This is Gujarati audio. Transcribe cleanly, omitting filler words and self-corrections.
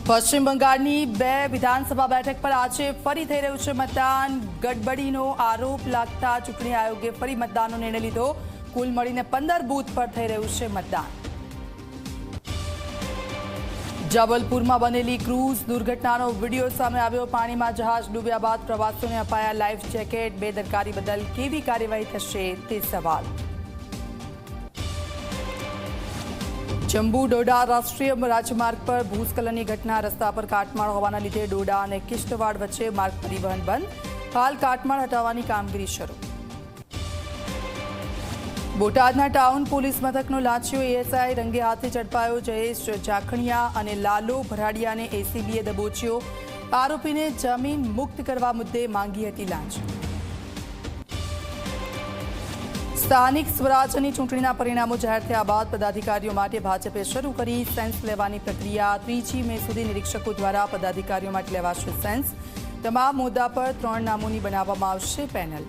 પશ્ચિમ બંગાળની 2 વિધાનસભા બેઠક પર આજે ફરી થઈ રહ્યું છે મતદાન. ગડબડીનો આરોપ લાગતા ચૂંટણી આયોગે ફરી મતદાનનો નિર્ણય લીધો. કુલ મળીને 15 બૂથ પર થઈ રહ્યું છે મતદાન. જબલપુરમાં બનેલી ક્રૂઝ દુર્ઘટનાનો વિડીયો સામે આવ્યો. પાણીમાં જહાજ ડૂબ્યા બાદ પ્રવાસીઓને અપાયા લાઈફ જેકેટ. બેદરકારી બદલ કેવી કાર્યવાહી થશે તે સવાલ. જંબુ ડોડા રાષ્ટ્રીય રાજમાર્ગ પર ભૂસ્ખલનની ઘટના. રસ્તા પર કાટમાળ હોવાના લીધે ડોડા અને કિશ્તવાડ વચ્ચે માર્ગ પરિવહન બંધ. હાલ કાટમાળ હટાવવાની કામગીરી શરૂ. બોટાદના ટાઉન પોલીસ મથકનો લાંચિયો એએસઆઈ રંગે હાથે ઝડપાયો. જયેશ જાખણિયા અને લાલો ભરાડિયાને એસીબીએ દબોચ્યો. આરોપીને જમીન મુક્ત કરવા મુદ્દે માંગી હતી લાંચ. સ્થાનિક સ્વરાજ્યની ચૂંટણીના પરિણામો જાહેર થયા બાદ પદાધિકારીઓ માટે ભાજપે શરૂ કરી સેન્સ લેવાની પ્રક્રિયા. 3 મે સુધી નિરીક્ષકો દ્વારા પદાધિકારીઓ માટે લેવાશે સેન્સ. તમામ મુદ્દા પર 3 નામોની બનાવવામાં આવશે પેનલ.